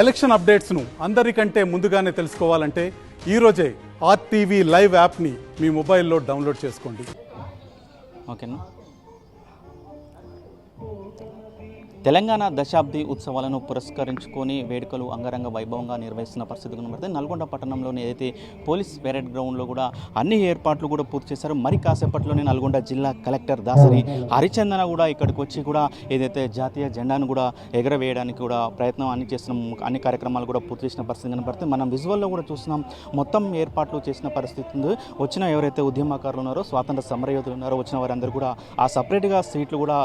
Election అప్డేట్స్ను అందరికంటే ముందుగానే తెలుసుకోవాలంటే ఈరోజే ఆర్టీవీ లైవ్ యాప్ని మీ మొబైల్లో డౌన్లోడ్ చేసుకోండి. ఓకేనా. తెలంగాణ దశాబ్ది ఉత్సవాలను పురస్కరించుకొని వేడుకలు అంగరంగ వైభవంగా నిర్వహిస్తున్న పరిస్థితి కనబడుతుంది. నల్గొండ పట్టణంలోని ఏదైతే పోలీస్ పెరేడ్ గ్రౌండ్లో కూడా అన్ని ఏర్పాట్లు కూడా పూర్తి చేశారు. మరి కాసేపట్లోనే నల్గొండ జిల్లా కలెక్టర్ దాసరి హరిచందన కూడా ఇక్కడికి వచ్చి కూడా ఏదైతే జాతీయ జెండాను కూడా ఎగరవేయడానికి కూడా ప్రయత్నం అన్ని కార్యక్రమాలు కూడా పూర్తి చేసిన పరిస్థితి కనబడుతుంది. మనం విజువల్లో కూడా చూస్తున్నాం. మొత్తం ఏర్పాట్లు చేసిన పరిస్థితి ఉంది. వచ్చిన ఎవరైతే ఉద్యమకారులు ఉన్నారో, స్వాతంత్ర సమరయోధులు ఉన్నారో, వచ్చిన వారందరూ కూడా ఆ సపరేట్గా సీట్లు కూడా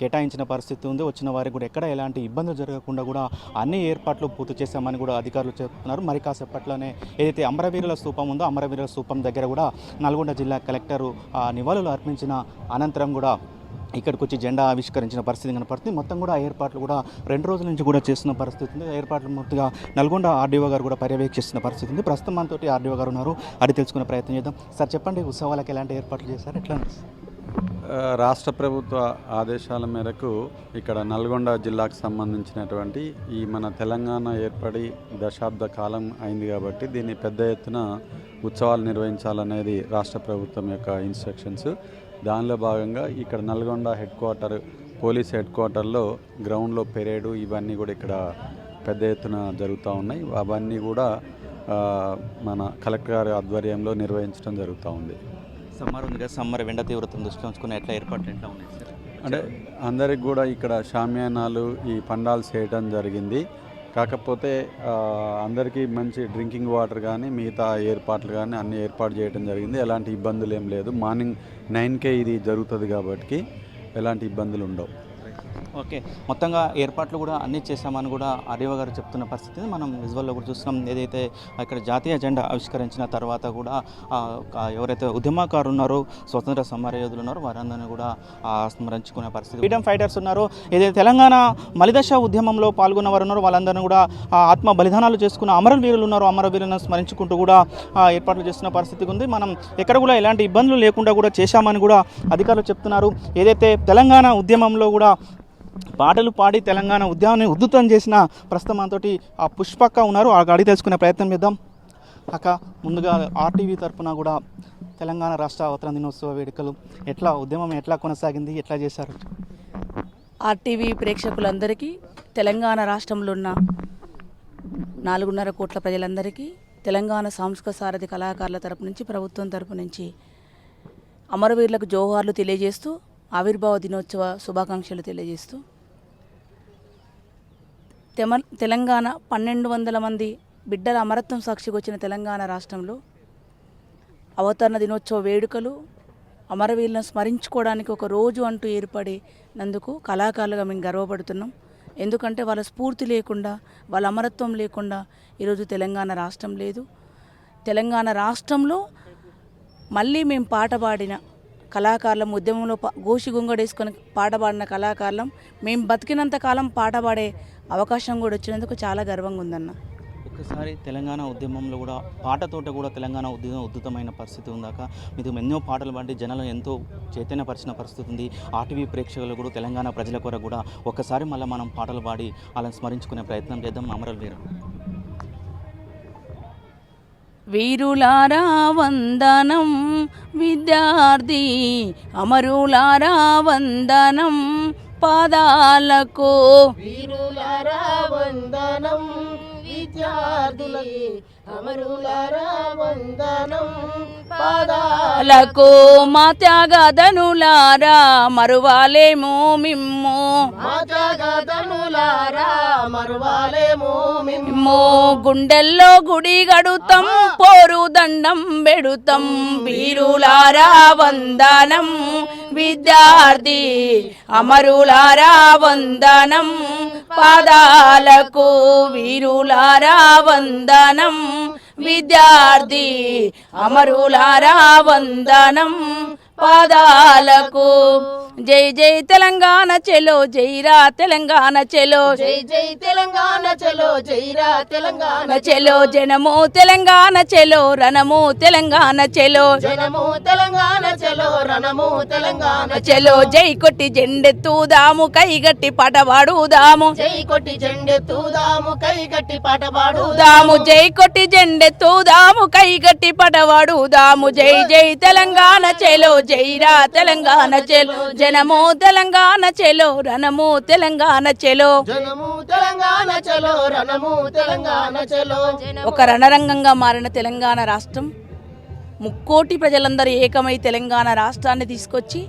కేటాయించిన పరిస్థితి ఉంది. వచ్చిన వారికి కూడా ఎక్కడ ఎలాంటి ఇబ్బందులు జరగకుండా కూడా అన్ని ఏర్పాట్లు పూర్తి చేశామని కూడా అధికారులు చెప్తున్నారు. మరి కాసేపట్లోనే ఏదైతే అమరవీరుల స్తూపం ఉందో అమరవీరుల స్తూపం దగ్గర కూడా నల్గొండ జిల్లా కలెక్టరు నివాళులు అర్పించిన అనంతరం కూడా ఇక్కడికి వచ్చి జెండా ఆవిష్కరించిన పరిస్థితి కనపడుతుంది. మొత్తం కూడా ఏర్పాట్లు కూడా 2 రోజుల నుంచి కూడా చేస్తున్న పరిస్థితి ఉంది. ఏర్పాట్లు మొత్తంగా నల్గొండ ఆర్డీఓ గారు కూడా పర్యవేక్షిస్తున్న పరిస్థితి ఉంది. ప్రస్తుతం మనతోటి ఆర్డీఓ గారు ఉన్నారు, అది తెలుసుకునే ప్రయత్నం చేద్దాం. సార్ చెప్పండి, ఉత్సవాలకు ఎలాంటి ఏర్పాట్లు చేశారు, ఎట్లా? రాష్ట్ర ప్రభుత్వ ఆదేశాల మేరకు ఇక్కడ నల్గొండ జిల్లాకు సంబంధించినటువంటి ఈ మన తెలంగాణ ఏర్పడి దశాబ్ద కాలం అయింది కాబట్టి దీన్ని పెద్ద ఎత్తున ఉత్సవాలు నిర్వహించాలనేది రాష్ట్ర ప్రభుత్వం యొక్క ఇన్స్ట్రక్షన్స్. దానిలో భాగంగా ఇక్కడ నల్గొండ పోలీస్ హెడ్ క్వార్టర్లో గ్రౌండ్లో పెరేడు ఇవన్నీ కూడా ఇక్కడ పెద్ద ఎత్తున జరుగుతూ ఉన్నాయి. అవన్నీ కూడా మన కలెక్టర్ గారి ఆధ్వర్యంలో నిర్వహించడం జరుగుతూ ఉంది. సమ్మర్ ఉంది కదా, సమ్మర్ ఎండ తీవ్రతను దృష్టిలో ఉంచుకుని ఏర్పాట్లు ఎట్లా ఉన్నాయి సార్? అంటే అందరికి కూడా ఇక్కడ షామియానాలు ఈ పండాల్స్ చేయడం జరిగింది. కాకపోతే అందరికీ మంచి డ్రింకింగ్ వాటర్ కానీ మిగతా ఏర్పాట్లు కానీ అన్ని ఏర్పాటు చేయడం జరిగింది. ఎలాంటి ఇబ్బందులు ఏం లేదు. మార్నింగ్ 9కే ఇది జరుగుతుంది కాబట్టి ఎలాంటి ఇబ్బందులు ఉండవు. ఓకే, మొత్తంగా ఏర్పాట్లు కూడా అన్నీ చేశామని కూడా ఆర్డీఓ గారు చెప్తున్న పరిస్థితి మనం విజువల్లో కూడా చూస్తున్నాం. ఏదైతే ఇక్కడ జాతీయ జెండా ఆవిష్కరించిన తర్వాత కూడా ఎవరైతే ఉద్యమకారులు ఉన్నారో, స్వతంత్ర సమరయోధులు ఉన్నారో వారందరినీ కూడా స్మరించుకునే పరిస్థితి. ఫ్రీడమ్ ఫైటర్స్ ఉన్నారో, ఏదైతే తెలంగాణ మలిదశ ఉద్యమంలో పాల్గొన్న వారు ఉన్నారో వాళ్ళందరినీ కూడా ఆత్మ బలిదానాలు చేసుకున్న అమరవీరులు ఉన్నారో అమరవీరులను స్మరించుకుంటూ కూడా ఏర్పాట్లు చేస్తున్న పరిస్థితి ఉంది. మనం ఎక్కడ కూడా ఎలాంటి ఇబ్బందులు లేకుండా కూడా చేశామని కూడా అధికారులు చెప్తున్నారు. ఏదైతే తెలంగాణ ఉద్యమంలో కూడా పాటలు పాడి తెలంగాణ ఉద్యమాన్ని ఉద్ధృతం చేసిన ప్రస్తుతం మనతోటి ఆ పుష్పక్క ఉన్నారు, అడిగి తెలుసుకునే ప్రయత్నం చేద్దాం. అక్క, ముందుగా ఆర్టీవీ తరఫున కూడా తెలంగాణ రాష్ట్ర అవతరణ దినోత్సవ వేడుకలు ఉద్యమం ఎట్లా కొనసాగింది, ఎట్లా చేశారు? ఆర్టీవీ ప్రేక్షకులందరికీ, తెలంగాణ రాష్ట్రంలో ఉన్న 4.5 కోట్ల ప్రజలందరికీ, తెలంగాణ సాంస్కృతిక సారథి కళాకారుల తరపు నుంచి, ప్రభుత్వం తరపు నుంచి అమరవీరులకు జోహార్లు తెలియజేస్తూ, ఆవిర్భావ దినోత్సవ శుభాకాంక్షలు తెలియజేస్తూ, తెలంగాణ 1200 మంది బిడ్డల అమరత్వం సాక్షికి వచ్చిన తెలంగాణ రాష్ట్రంలో అవతరణ దినోత్సవ వేడుకలు అమరవీరులను స్మరించుకోవడానికి ఒక రోజు అంటూ ఏర్పడినందుకు కళాకారులుగా మేము గర్వపడుతున్నాం. ఎందుకంటే వాళ్ళ స్ఫూర్తి లేకుండా, వాళ్ళ అమరత్వం లేకుండా ఈరోజు తెలంగాణ రాష్ట్రం లేదు. తెలంగాణ రాష్ట్రంలో మళ్ళీ మేము పాట పాడిన కళాకారులం, ఉద్యమంలో గోషి గుంగడేసుకొని పాట పాడిన కళాకారులం, మేము బతికినంత కాలం పాట పాడే అవకాశం కూడా వచ్చినందుకు చాలా గర్వంగా ఉందన్న. ఒక్కసారి తెలంగాణ ఉద్యమంలో కూడా పాటతోట కూడా తెలంగాణ ఉద్యమం ఉద్ధృతమైన పరిస్థితి ఉందాక మీకు ఎన్నో పాటలు పాడి జనాలు ఎంతో చైతన్యపరిచిన పరిస్థితి ఉంది. ఆర్టీవీ ప్రేక్షకులు కూడా తెలంగాణ ప్రజల కొరకు కూడా ఒక్కసారి మళ్ళీ మనం పాటలు పాడి వాళ్ళని స్మరించుకునే ప్రయత్నం చేద్దాం. అమరవీరు వీరులారా వందనం విద్యార్థి, అమరులారా వందనం పాదాలకు. వీరులారా వందనం విద్యార్థి, అమరులారా వందనం పాదాలకు. మా త్యాగధనులారా మరువాలేమో మిమ్ము, మా త్యాగధనులారా మరువాలేమో మిమ్ము. గుండెల్లో గుడి గడుతాం, పోరు దండం పెడుతాం. వీరులారా వందనం విద్యార్థి, అమరులారా వందనం పాదాలకు. వీరులారా వందనం విద్యార్థి, అమరులారా వందనం పాదాలకు. జై జై తెలంగాణ చెలో జైరా తెలంగాణ చెలో జై జై తెలంగాణ చలో జైరా తెలంగాణ చెలో జనము తెలంగాణ చెలో రణము తెలంగాణ చెలో జనము తెలంగాణ చలో రణము తెలంగాణ చెలో జై కొట్టి జెండెత్తుదాము కైగట్టి పటవాడుదాము జై కొట్టి జెండెత్తుదాము కైగట్టి పాట పాడుదాము దాము జై కొట్టి జెండెత్తుదాము కైగట్టి పటవాడుదాము. జై జై తెలంగాణ చెలో జైరా తెలంగాణ చెలో జనము తెలంగాణ చెలో రణము తెలంగాణ చెలో. జనము తెలంగాణ చలో రణము తెలంగాణ చలో. ఒక రణరంగంగా మారిన తెలంగాణ రాష్ట్రం ముక్కోటి ప్రజలందరూ ఏకమై తెలంగాణ రాష్ట్రాన్ని తీసుకొచ్చి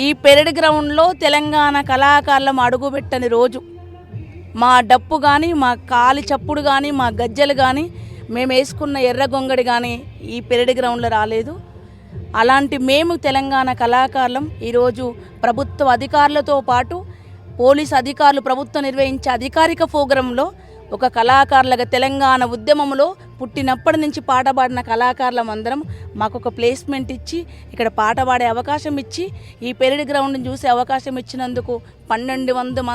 ఈ పెరడ్ గ్రౌండ్లో తెలంగాణ కళాకారులం అడుగుపెట్టని రోజు. మా డప్పు కానీ మా కాలి చప్పుడు కానీ మా గజ్జలు కానీ మేము వేసుకున్న ఎర్ర గొంగడి కానీ ఈ పెరడ్ గ్రౌండ్లో రాలేదు. అలాంటి మేము తెలంగాణ కళాకారులం ఈరోజు ప్రభుత్వ అధికారులతో పాటు పోలీస్ అధికారులు ప్రభుత్వం నిర్వహించే అధికారిక ప్రోగ్రాంలో ఒక కళాకారులుగా తెలంగాణ ఉద్యమంలో పుట్టినప్పటి నుంచి పాట పాడిన కళాకారులం అందరం మాకు ఒక ప్లేస్మెంట్ ఇచ్చి ఇక్కడ పాట పాడే అవకాశం ఇచ్చి ఈ పెరడ్ గ్రౌండ్ని చూసే అవకాశం ఇచ్చినందుకు 1200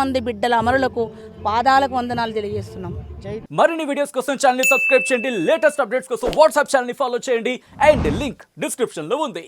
మంది బిడ్డల అమరులకు పాదాలకు వందనాలు తెలియజేస్తున్నాం. మరిన్ని వీడియోస్ కోసం ఛానల్ ని సబ్స్క్రైబ్ చేయండి. లేటెస్ట్ అప్డేట్స్ కోసం వాట్సాప్ ఛానల్ ని ఫాలో చేయండి. అండ్ లింక్ డిస్క్రిప్షన్ లో ఉంది.